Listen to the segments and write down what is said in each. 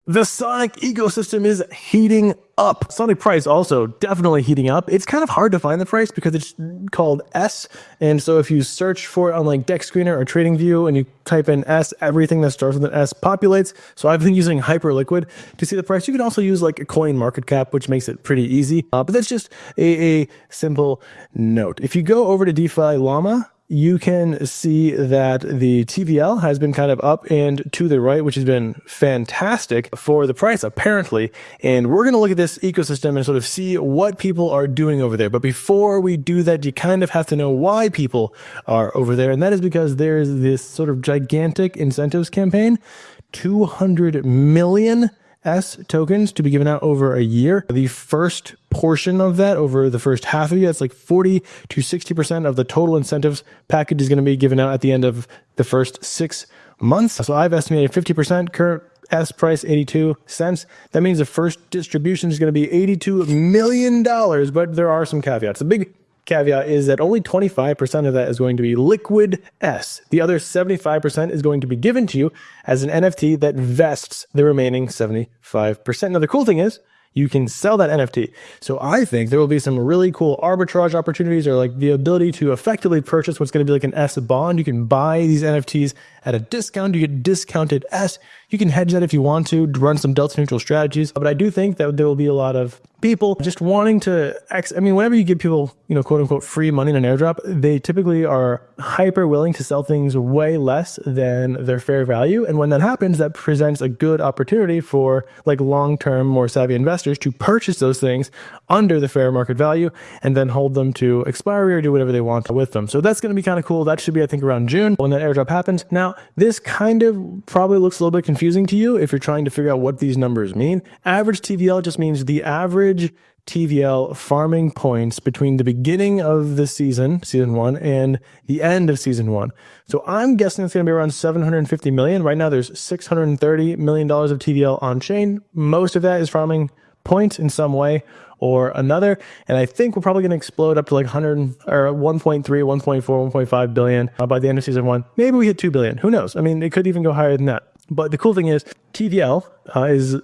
The Sonic ecosystem is heating up. Sonic price also definitely heating up. It's kind of hard to find the price because it's called S. And so if you search for it on like Deck Screener or TradingView and you type in S, everything that starts with an S populates. So I've been using Hyperliquid to see the price. You can also use like a coin market cap, which makes it pretty easy. But that's just a simple note. If you go over to DeFi Llama, you can see that the TVL has been kind of up and to the right, which has been fantastic for the price, apparently. And we're going to look at this ecosystem and sort of see what people are doing over there. But before we do that, you kind of have to know why people are over there. And that is because there's this sort of gigantic incentives campaign, 200 million S tokens to be given out over a year. The first portion of that over the first half of the year, it's like 40 to 60% of the total incentives package is going to be given out at the end of the first 6 months. So I've estimated 50%, current S price 82 cents. That means the first distribution is going to be $82 million, but there are some caveats. The big caveat is that only 25% of that is going to be liquid S. The other 75% is going to be given to you as an NFT that vests the remaining 75%. Now, the cool thing is you can sell that NFT. So I think there will be some really cool arbitrage opportunities, or like the ability to effectively purchase what's going to be like an S bond. You can buy these NFTs at a discount. You get discounted S. You can hedge that if you want to run some delta neutral strategies. But I do think that there will be a lot of people just wanting to, whenever you give people, quote unquote, free money in an airdrop, they typically are hyper willing to sell things way less than their fair value. And when that happens, that presents a good opportunity for like long-term, more savvy investors to purchase those things under the fair market value and then hold them to expiry or do whatever they want with them. So that's going to be kind of cool. That should be, I think, around June when that airdrop happens. Now, this kind of probably looks a little bit confusing to you if you're trying to figure out what these numbers mean. Average TVL just means the average TVL farming points between the beginning of the season 1, and the end of season 1. So I'm guessing it's going to be around 750 million. Right now there's $630 million of TVL on chain. Most of that is farming points in some way or another. And I think we're probably going to explode up to like 100 or 1.3, 1.4, 1.5 billion by the end of season 1. Maybe we hit 2 billion. Who knows? I mean, it could even go higher than that. But the cool thing is TVL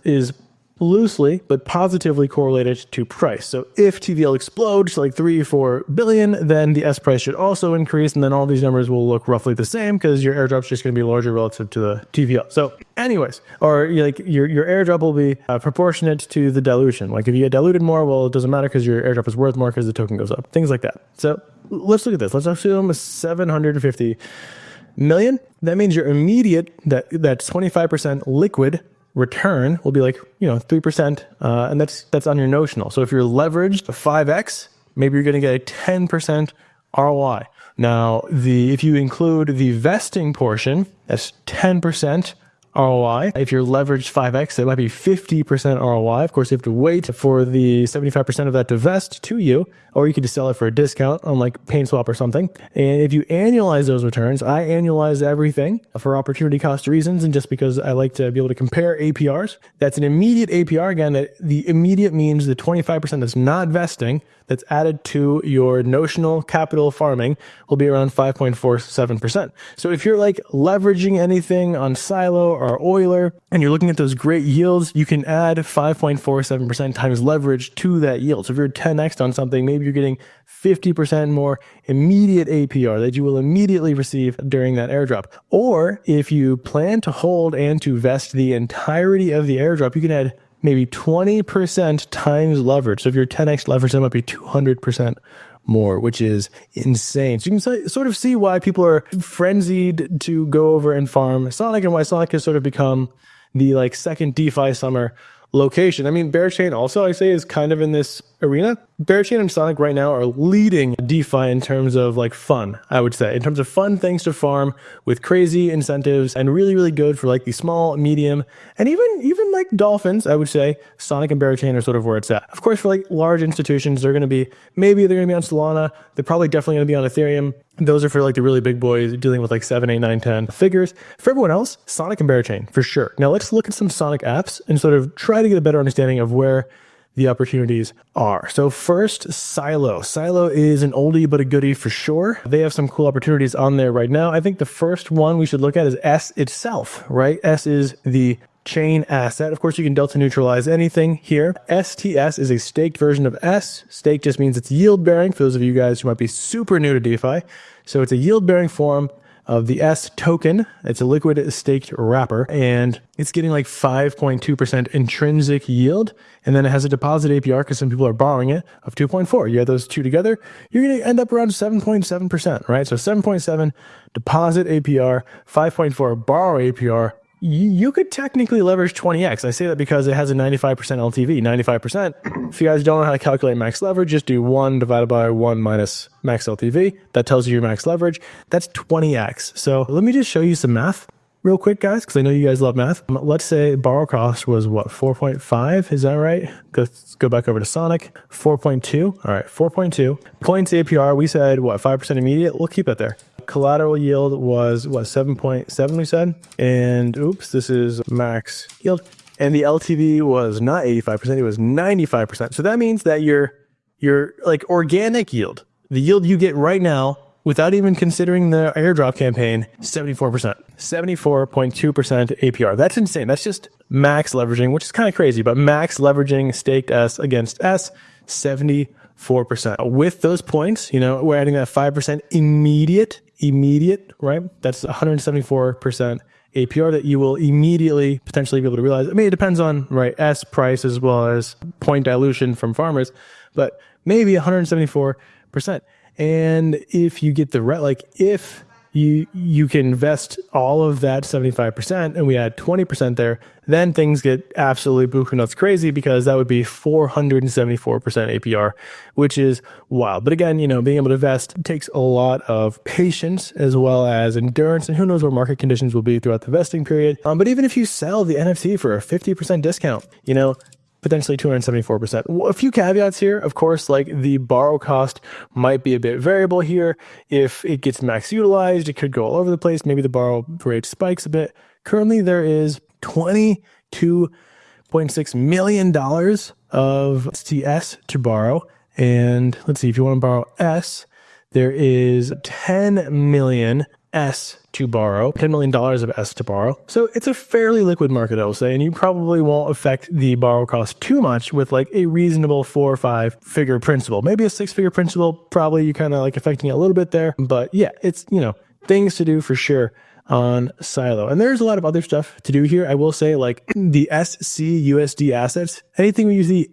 is loosely but positively correlated to price. So if TVL explodes to like 3 or 4 billion, then the S price should also increase, and then all these numbers will look roughly the same because your airdrop's just going to be larger relative to the TVL. So anyways, or like your airdrop will be proportionate to the dilution. Like if you get diluted more, well, it doesn't matter because your airdrop is worth more because the token goes up. Things like that. So let's look at this. Let's assume 750 million. That means your immediate, that's 25% liquid return will be like 3%, and that's on your notional. So if you're leveraged 5x, maybe you're going to get a 10% ROI. Now, if you include the vesting portion, that's 10% ROI. If you're leveraged 5x, that might be 50% ROI. Of course, you have to wait for the 75% of that to vest to you, or you could just sell it for a discount on like PainSwap or something. And if you annualize those returns, I annualize everything for opportunity cost reasons, and just because I like to be able to compare APRs. That's an immediate APR. Again, that the immediate means the 25% that's not vesting, that's added to your notional capital farming, will be around 5.47%. So if you're like leveraging anything on Silo or Euler and you're looking at those great yields, you can add 5.47% times leverage to that yield. So if you're 10x on something, maybe you're getting 50% more immediate APR that you will immediately receive during that airdrop. Or if you plan to hold and to vest the entirety of the airdrop, you can add maybe 20% times leverage. So if you're 10x leverage, that might be 200% more, which is insane. So you can sort of see why people are frenzied to go over and farm Sonic, and why Sonic has sort of become the like second DeFi summer location. I mean, Bearchain also, I say, is kind of in this arena. Bearchain and Sonic right now are leading DeFi in terms of like fun, I would say, in terms of fun things to farm with crazy incentives, and really, really good for like the small, medium, and even like dolphins. I would say Sonic and Bearchain are sort of where it's at. Of course, for like large institutions, they're going to be on Solana. They're probably definitely going to be on Ethereum. Those are for like the really big boys dealing with like 7, 8, 9, 10 figures. For everyone else, Sonic and Bearchain for sure. Now let's look at some Sonic apps and sort of try to get a better understanding of where the opportunities are. So first, Silo. Silo is an oldie but a goodie for sure. They have some cool opportunities on there right now. I think the first one we should look at is S itself, right? S is the chain asset. Of course, you can delta neutralize anything here. STS is a staked version of S. Staked just means it's yield bearing for those of you guys who might be super new to DeFi. So it's a yield bearing form of the S token. It's a liquid staked wrapper, and it's getting like 5.2% intrinsic yield. And then it has a deposit APR, because some people are borrowing it, of 2.4. You add those two together, you're going to end up around 7.7%, right? So 7.7 deposit APR, 5.4 borrow APR. You could technically leverage 20x. I say that because it has a 95% LTV. 95%. If you guys don't know how to calculate max leverage, just do 1 divided by 1 minus max LTV. That tells you your max leverage. That's 20x. So let me just show you some math real quick, guys, because I know you guys love math. Let's say borrow cost was what, 4.5? Is that right? Let's go back over to Sonic. 4.2. All right, 4.2. Points APR, we said what, 5% immediate? We'll keep it there. Collateral yield was what, 7.7 we said? And oops, this is max yield. And the LTV was not 85%, it was 95%. So that means that your like organic yield, the yield you get right now without even considering the airdrop campaign, 74%. 74.2% APR. That's insane. That's just max leveraging, which is kind of crazy, but max leveraging staked S against S, 74%. With those points, we're adding that 5% immediate, right? That's 174% APR that you will immediately potentially be able to realize. I mean, it depends on, right, S price as well as point dilution from farmers, but maybe 174%. And if you get if you can invest all of that 75% and we add 20% there, then things get absolutely buku nuts crazy, because that would be 474% APR, which is wild. But again, being able to invest takes a lot of patience as well as endurance, and who knows where market conditions will be throughout the vesting period. But even if you sell the NFT for a 50% discount, potentially 274%. A few caveats here. Of course, like the borrow cost might be a bit variable here. If it gets max utilized, it could go all over the place. Maybe the borrow rate spikes a bit. Currently, there is $22.6 million of STS to borrow. And let's see, if you want to borrow S, there is 10 million S to borrow, $10 million of S to borrow. So it's a fairly liquid market, I will say, and you probably won't affect the borrow cost too much with like a reasonable 4 or 5 figure principal. Maybe a 6-figure principal, probably you kind of like affecting it a little bit there. But yeah, it's, things to do for sure on Silo. And there's a lot of other stuff to do here. I will say, like the SC/USD assets, anything where you see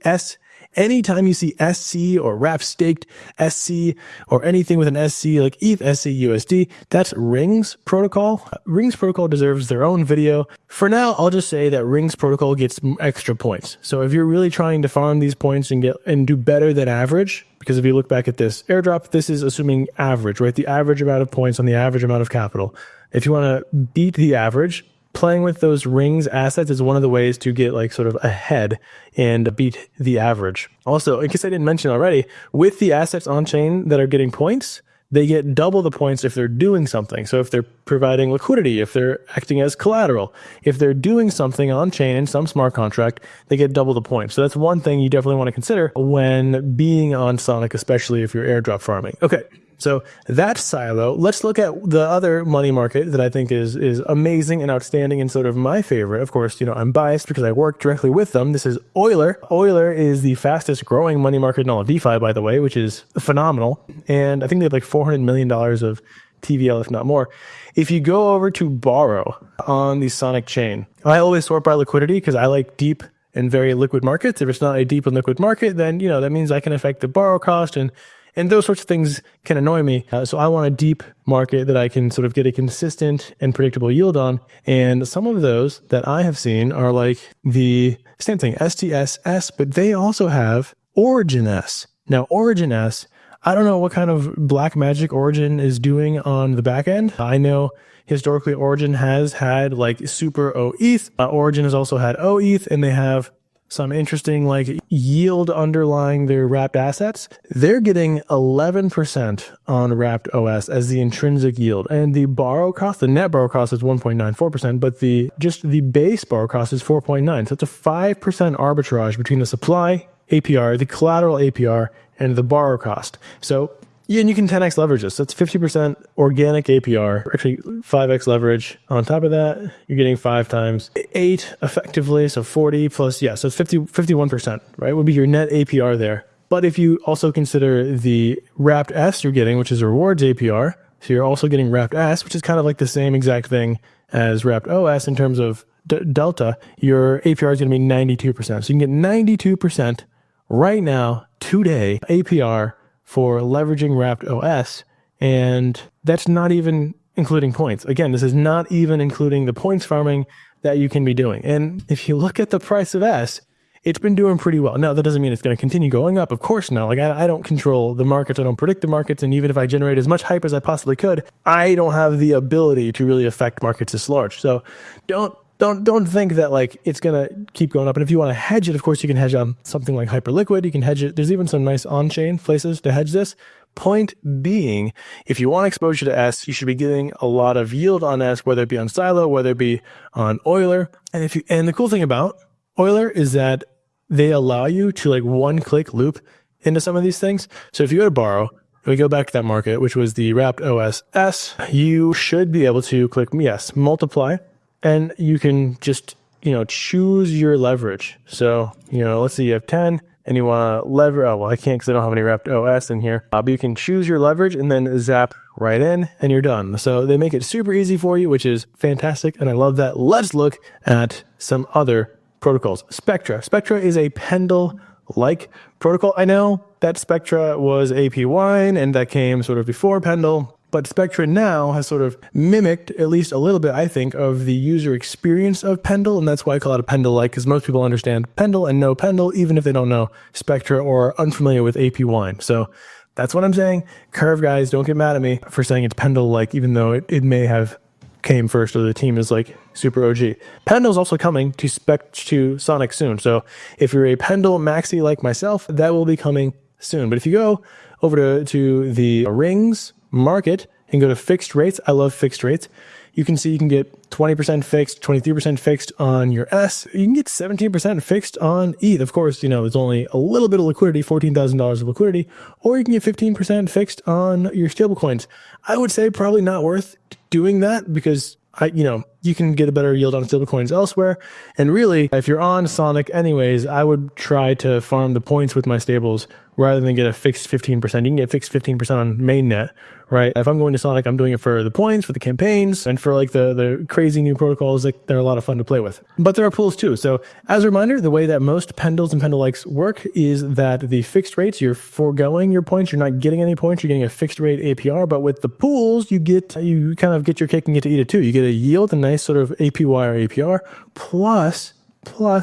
anytime you see SC or wrap staked SC or anything with an SC like ETH SC/USD, that's Rings Protocol. Rings Protocol deserves their own video. For now, I'll just say that Rings Protocol gets extra points. So if you're really trying to farm these points and do better than average, because if you look back at this airdrop, this is assuming average, right? The average amount of points on the average amount of capital. If you want to beat the average, playing with those Rings assets is one of the ways to get like sort of ahead and beat the average. Also, in case I didn't mention already, with the assets on chain that are getting points, they get double the points if they're doing something. So if they're providing liquidity, if they're acting as collateral, if they're doing something on chain in some smart contract, they get double the points. So that's one thing you definitely want to consider when being on Sonic, especially if you're airdrop farming. Okay. So that's Silo. Let's look at the other money market that I think is amazing and outstanding and sort of my favorite. Of course, I'm biased because I work directly with them. This is Euler. Euler is the fastest growing money market in all of DeFi, by the way, which is phenomenal. And I think they have like $400 million of TVL, if not more. If you go over to borrow on the Sonic chain, I always sort by liquidity because I like deep and very liquid markets. If it's not a deep and liquid market, then, that means I can affect the borrow cost and those sorts of things can annoy me. So I want a deep market that I can sort of get a consistent and predictable yield on. And some of those that I have seen are like the same thing, STSS, but they also have Origin S. Now, Origin S, I don't know what kind of black magic Origin is doing on the back end. I know historically Origin has had like super OETH. Origin has also had OETH, and they have some interesting like yield underlying their wrapped assets. They're getting 11% on wrapped OS as the intrinsic yield. And the borrow cost, the net borrow cost is 1.94%, but the base borrow cost is 4.9. So it's a 5% arbitrage between the supply APR, the collateral APR, and the borrow cost. So Yeah, and you can 10x leverage this. That's 50% organic APR, actually 5x leverage. On top of that, you're getting 5 times 8 effectively, so 40 plus, yeah, so it's 51%, right, would be your net APR there. But if you also consider the wrapped S you're getting, which is rewards APR, so you're also getting wrapped S, which is kind of like the same exact thing as wrapped OS in terms of delta, your APR is going to be 92%. So you can get 92% right now, today, APR for leveraging wrapped OS. And that's not even including points. Again, this is not even including the points farming that you can be doing. And if you look at the price of S, it's been doing pretty well. Now, that doesn't mean it's going to continue going up. Of course not. Like, I don't control the markets. I don't predict the markets. And even if I generate as much hype as I possibly could, I don't have the ability to really affect markets this large. So don't think that like it's going to keep going up. And if you want to hedge it, of course, you can hedge on something like Hyperliquid. You can hedge it. There's even some nice on-chain places to hedge this. Point being, if you want exposure to S, you should be getting a lot of yield on S, whether it be on Silo, whether it be on Euler. And the cool thing about Euler is that they allow you to like one-click loop into some of these things. So if you go to borrow, we go back to that market, which was the wrapped OS S, you should be able to click yes, multiply, and you can just, choose your leverage. So, let's say you have 10 and you want to lever. Oh, well, I can't because I don't have any wrapped OS in here. But you can choose your leverage and then zap right in and you're done. So they make it super easy for you, which is fantastic. And I love that. Let's look at some other protocols. Spectra. Spectra is a Pendle-like protocol. I know that Spectra was AP Wine and that came sort of before Pendle, but Spectra now has sort of mimicked at least a little bit, I think, of the user experience of Pendle, and that's why I call it a Pendle-like, because most people understand Pendle and know Pendle, even if they don't know Spectra or are unfamiliar with AP Wine. So that's what I'm saying. Curve guys, don't get mad at me for saying it's Pendle-like, even though it may have came first, or the team is like super OG. Pendle's also coming to Sonic soon. So if you're a Pendle maxi like myself, that will be coming soon. But if you go over to the rings market and go to fixed rates, I love fixed rates. You can see you can get 20% fixed, 23% fixed on your S. You can get 17% fixed on ETH. Of course, there's only a little bit of liquidity, $14,000 of liquidity, or you can get 15% fixed on your stablecoins. I would say probably not worth doing that because you can get a better yield on stablecoins elsewhere. And really, if you're on Sonic anyways, I would try to farm the points with my stables rather than get a fixed 15%. You can get fixed 15% on mainnet, right? If I'm going to Sonic, I'm doing it for the points, for the campaigns, and for like the crazy new protocols. Like, they're a lot of fun to play with. But there are pools too. So as a reminder, the way that most Pendles and Pendle-likes work is that the fixed rates, you're foregoing your points. You're not getting any points. You're getting a fixed rate APR. But with the pools, you kind of get your cake and get to eat it too. You get a yield, a nice sort of APY or APR, plus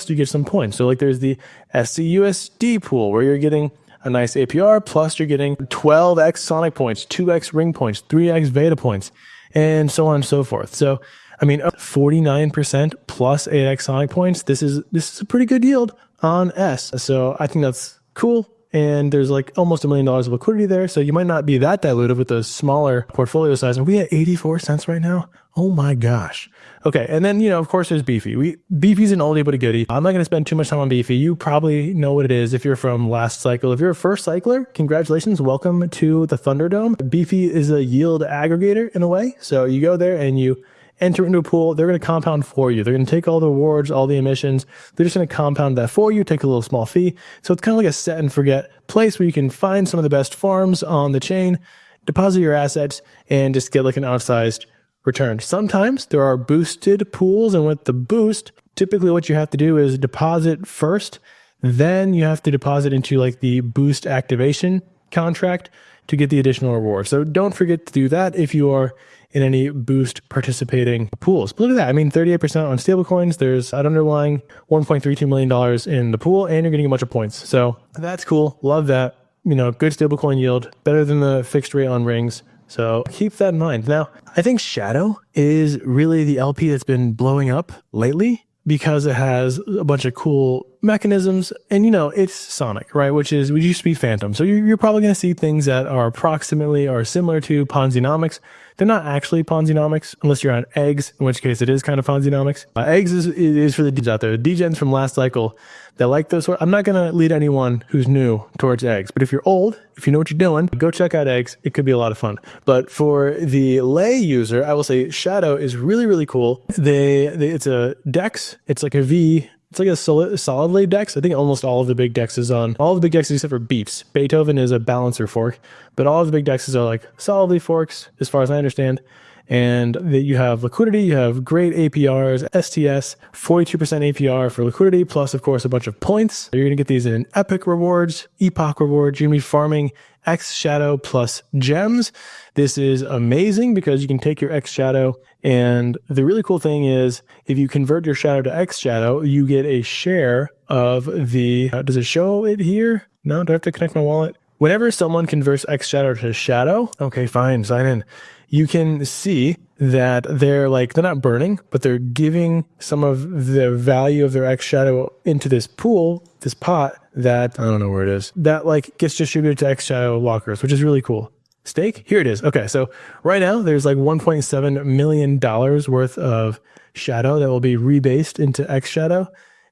you get some points. So like there's the SCUSD pool where you're getting a nice APR, plus you're getting 12x Sonic points, 2x Ring points, 3x Veda points, and so on and so forth. So, 49% plus 8x Sonic points. This is a pretty good yield on S. So I think that's cool. And there's like almost $1 million of liquidity there. So you might not be that dilutive with a smaller portfolio size. And we at 84 cents right now. Oh my gosh. Okay. And then, of course, there's Beefy. Beefy's an oldie but a goodie. I'm not going to spend too much time on Beefy. You probably know what it is if you're from last cycle. If you're a first cycler, congratulations. Welcome to the Thunderdome. Beefy is a yield aggregator in a way. So you go there and you enter into a pool. They're going to compound for you. They're going to take all the rewards, all the emissions. They're just going to compound that for you, take a little small fee. So it's kind of like a set and forget place where you can find some of the best farms on the chain, deposit your assets, and just get like an outsized return. Sometimes there are boosted pools, and with the boost, typically what you have to do is deposit first. Then you have to deposit into like the boost activation contract to get the additional reward. So don't forget to do that if you are in any boost participating pools. But look at that. 38% on stablecoins. There's an underlying $1.32 million in the pool, and you're getting a bunch of points. So that's cool. Love that. Good stablecoin yield, better than the fixed rate on rings. So keep that in mind. Now, I think Shadow is really the LP that's been blowing up lately because it has a bunch of cool mechanisms. And, it's Sonic, right? Which used to be Phantom. So you're probably going to see things that are approximately or similar to Ponzinomics. They're not actually Ponzi-nomics unless you're on eggs, in which case it is kind of Ponzi-nomics. Eggs is for the degens out there, the degens from last cycle that like those. I'm not going to lead anyone who's new towards eggs, but if you're old, if you know what you're doing, go check out eggs. It could be a lot of fun. But for the lay user, I will say Shadow is really, really cool. It's a DEX. It's like a V. It's like a solidly DEX. I think almost all of the big DEXs on all of the big DEXs except for Beeps. Beethoven is a balancer fork, but all of the big DEXs are like solidly forks, as far as I understand. And you have liquidity, you have great APRs, STS, 42% APR for liquidity, plus of course a bunch of points. You're gonna get these in epic rewards, epoch rewards. You're gonna be farming X Shadow plus gems. This is amazing because you can take your X Shadow, and the really cool thing is if you convert your Shadow to X Shadow, you get a share of the, does it show it here? No, do I have to connect my wallet? Whenever someone converts X Shadow to Shadow, okay, fine, sign in. You can see that they're not burning, but they're giving some of the value of their X Shadow into this pool, this pot that, I don't know where it is, that gets distributed to X Shadow lockers, which is really cool. Stake? Here it is. Okay, so right now there's $1.7 million worth of Shadow that will be rebased into X Shadow.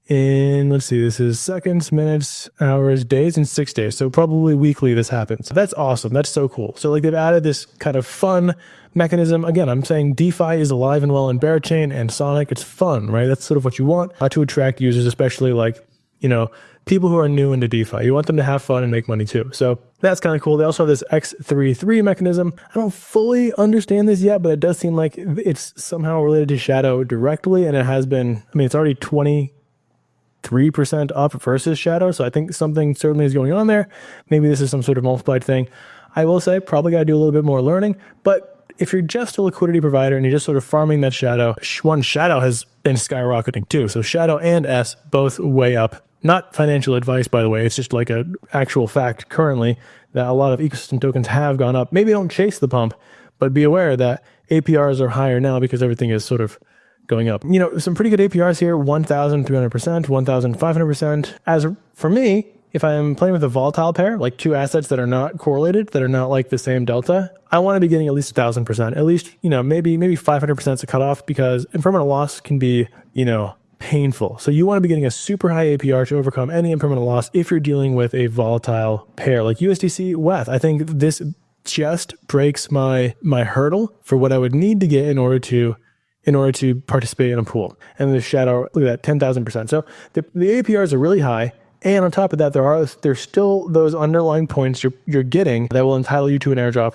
In, let's see, this is seconds, minutes, hours, days, and 6 days. So probably weekly this happens. That's awesome. That's so cool. So they've added this kind of fun mechanism. Again, I'm saying DeFi is alive and well in Berachain and Sonic. It's fun, right? That's sort of what you want to attract users, especially people who are new into DeFi. You want them to have fun and make money too. So that's kind of cool. They also have this X33 mechanism. I don't fully understand this yet, but it does seem like it's somehow related to Shadow directly. And it has been, it's already 23% up versus Shadow. So I think something certainly is going on there. Maybe this is some sort of multiplied thing. I will say probably got to do a little bit more learning, but if you're just a liquidity provider and you're just sort of farming that Shadow, Shadow has been skyrocketing too. So Shadow and S both way up. Not financial advice, by the way. It's just like an actual fact currently that a lot of ecosystem tokens have gone up. Maybe don't chase the pump, but be aware that APRs are higher now because everything is sort of going up. Some pretty good APRs here, 1,300%, 1,500%. As for me, if I'm playing with a volatile pair, like two assets that are not correlated, that are not like the same delta, I want to be getting at least 1,000%. At least, maybe 500% is a cutoff because impermanent loss can be, painful. So you want to be getting a super high APR to overcome any impermanent loss if you're dealing with a volatile pair like USDC WETH. I think this just breaks my hurdle for what I would need to get in order to participate in a pool. And the Shadow, look at that, 10,000%. So the APRs are really high. And on top of that, there's still those underlying points you're getting that will entitle you to an airdrop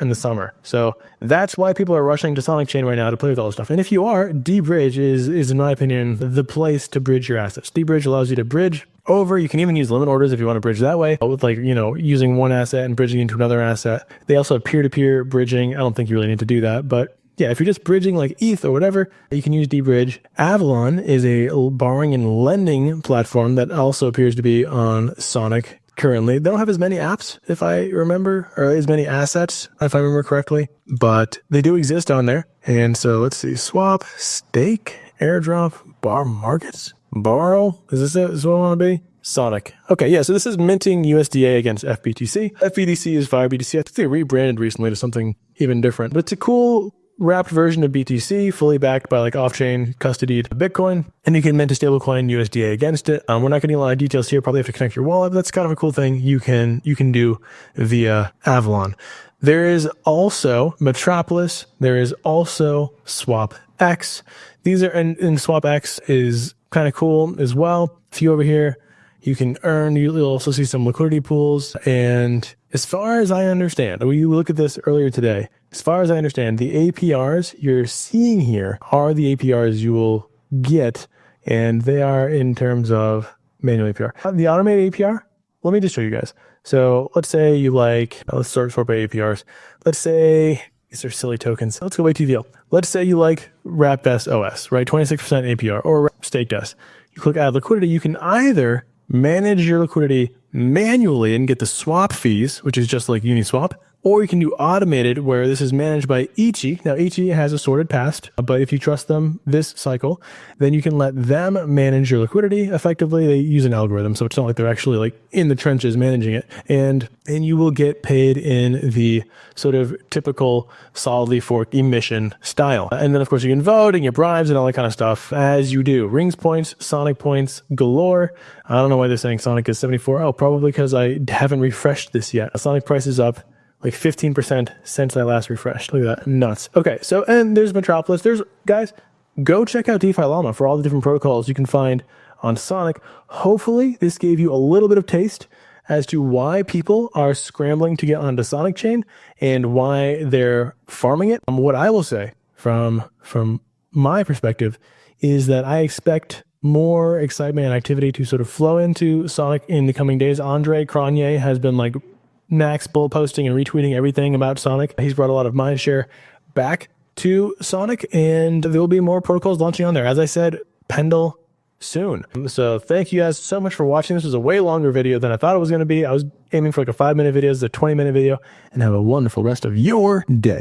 in the summer. So that's why people are rushing to Sonic Chain right now to play with all this stuff. And if you are, dBridge is in my opinion, the place to bridge your assets. dBridge allows you to bridge over. You can even use limit orders if you want to bridge that way with using one asset and bridging into another asset. They also have peer-to-peer bridging. I don't think you really need to do that, but yeah, if you're just bridging like ETH or whatever, you can use dBridge. Avalon is a borrowing and lending platform that also appears to be on Sonic currently. They don't have as many apps, if I remember, or as many assets, if I remember correctly, but they do exist on there. And so let's see, swap, stake, airdrop, bar markets, borrow. Is this it? Is what I want to be? Sonic. Okay, yeah, so this is minting USDA against FBTC. FBTC is FireBTC. I think they rebranded recently to something even different, but it's a cool wrapped version of BTC, fully backed by off-chain custodied Bitcoin, and you can mint a stablecoin USDA against it. We're not getting a lot of details here. Probably have to connect your wallet, but that's kind of a cool thing you can do via Avalon. There is also Metropolis. There is also SwapX. These are, and SwapX is kind of cool as well. If you over here, you can earn, you'll also see some liquidity pools. And as far as I understand, we looked at this earlier today. As far as I understand, the APRs you're seeing here are the APRs you will get, and they are in terms of manual APR. The automated APR, let me just show you guys. So let's say you let's sort by APRs. Let's say, these are silly tokens. Let's go way TVL. Let's say you like Wrapped S OS, right? 26% APR, or Staked S. You click add liquidity. You can either manage your liquidity manually and get the swap fees, which is just like Uniswap, Or you can do automated, where this is managed by Ichi. Now, Ichi has a sorted past, but if you trust them this cycle, then you can let them manage your liquidity effectively. They use an algorithm, so it's not like they're actually like in the trenches managing it. And you will get paid in the sort of typical solidly forked emission style. And then, of course, you can vote and get bribes and all that kind of stuff, as you do. Rings points, Sonic points galore. I don't know why they're saying Sonic is 74. Oh, probably because I haven't refreshed this yet. A Sonic price is up like 15% since I last refreshed. Look at that. Nuts. Okay, so, and there's Metropolis. Guys, go check out DeFi Llama for all the different protocols you can find on Sonic. Hopefully, this gave you a little bit of taste as to why people are scrambling to get onto Sonic Chain and why they're farming it. What I will say from my perspective is that I expect more excitement and activity to sort of flow into Sonic in the coming days. Andre Cronje has been like max bull posting and retweeting everything about Sonic. He's brought a lot of mind share back to Sonic, and there will be more protocols launching on there. As I said, Pendle soon. So thank you guys so much for watching. This was a way longer video than I thought it was going to be. I was aiming for like a 5-minute video. This is a 20-minute video, and have a wonderful rest of your day.